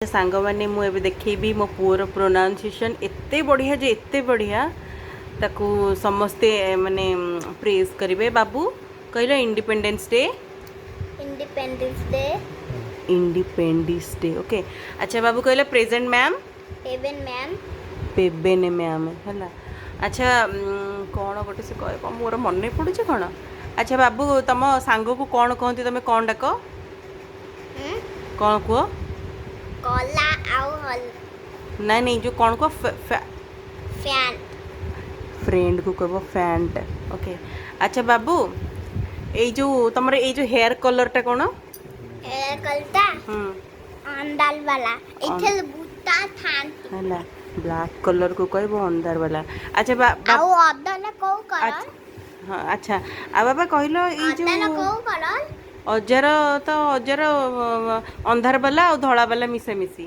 सांग मैंने मुझे देखी मो पुअर प्रोनाउंसिएशन एते बढ़िया जे एते बढ़िया ताकू समस्ते माने प्रेज करिवे। बाबू कहलो independence day independence day okay. अच्छा बाबू कहलो प्रेजेंट मैम पेबेन मैम है। अच्छा कौन गोटे से कह मोर मन नहीं पड़ुचे कौन। अच्छा बाबू तुम सांग को कौन कहती तुम कौन डाक कौन कह कला आउ हल नहीं नहीं जो कौन को फैन फ्रेंड को कह फैंट ओके। अच्छा बाबू ये जो तुम ये जो हेयर कलरटा कौन ए कलता अंडाल वाला इथल बुता थान है ब्लैक कलर को कहबो अंधार वाला। अच्छा आउ अदला को कलर हाँ अच्छा आ बाबा कहलो ये जो अदला को कलर अजार तो अजार अंधार वाला और धड़ा वाला मिसे मिसी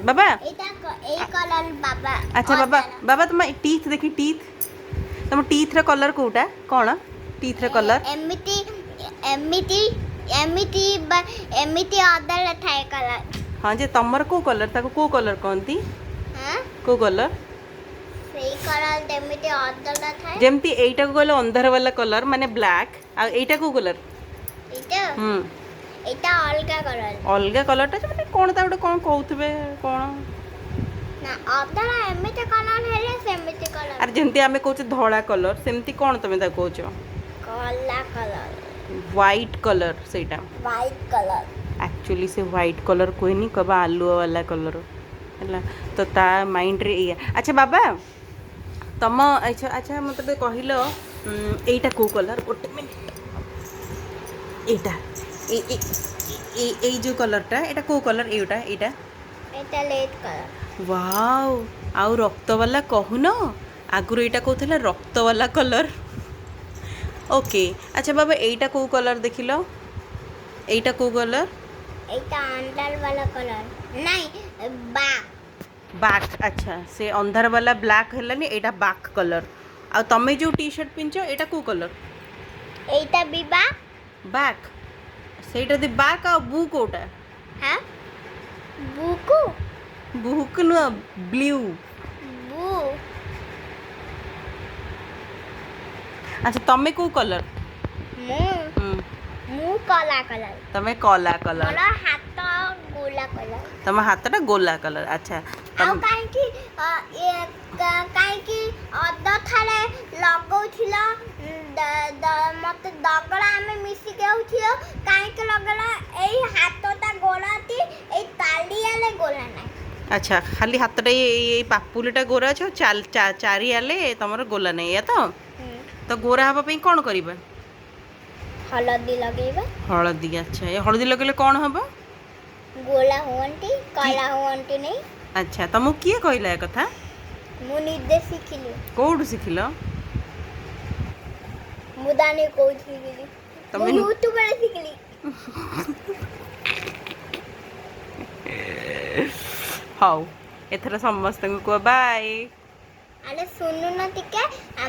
बाबा एटा ए कलर बाबा। अच्छा बाबा बाबा तुम टीथ देखी टीथ तुम टीथ रे कलर कोटा कौन टीथ रे colour Amity Amity Amity Amity अदला थाए कलर। हाँ जे तमर को कलर ताको को कलर कहती हां को कलर सही कलर एमिटी अदला थाए जेमती एटा को कहलो अंधार वाला कलर माने ब्लैक आ एटा को कलर एटा एटा अलगा कलर अलगा कलरटा जे माने कोन ता गोटे कोन कहउथबे कोन ना अदला एमिटी कलर हेले सेमिटी कलर आर जेमती आमे कहउछ धोळा कलर सेमती कोन तमे ता कहउछ कला कलर व्हाइट कलर सेटा व्हाइट कलर एक्चुअली से व्हाइट कलर कोई नहीं कबा आलू वाला कलर है तो ता माइंड रे या। अच्छा बाबा तम अच्छा अच्छा मतलब कहलो एटा को कलर गोटे मिनट एटा ए जो कलरटा एटा को कलर एटा एटा एटा लेट कलर वाओ आउ रक्त वाला कहून आगुर एटा कहूला रक्त वाला कलर ओके। अच्छा बाबा एटा को कलर देखिलो एटा को कलर एटा अंडर वाला कलर नहीं बाक अच्छा से अंधार वाला ब्लैक है एटा बाक कलर आ तमे जो टी शर्ट पिंचो एटा को कलर एटा बिबा बैक सेटा दि बैक आ बू कोटा हां बुकु बुक न ब्लू बू अच्छा तमे को कलर मु मु काला कलर तमे काला कलर मोर हाथ गोला कलर तम हाथटा गोला कलर। अच्छा आ काई की काई की अद थाले लगौथिला मत दगड़ा में मिसी के होथियो काई के लगला एई हाथटा गोलाती एई तालियाले गोला ना। अच्छा खाली हाथटा ये पापुलीटा गोरा छ चाल चारियाले तमर गोला नहीं या तो गोरा हबा पई कोन करिबा हलदी लगेबा हळदी। अच्छा ये हळदी लगेले कोन हबा गोला होंटी काला होंटी नहीं। अच्छा तुमको किए कहला ए कथा मु निदे सिखिली कोड सिखिलो मुदाने को सिखिली तमे यूट्यूब रे सिखिली हाउ एथरा समस्त को बाय। अरे सुनु न टिके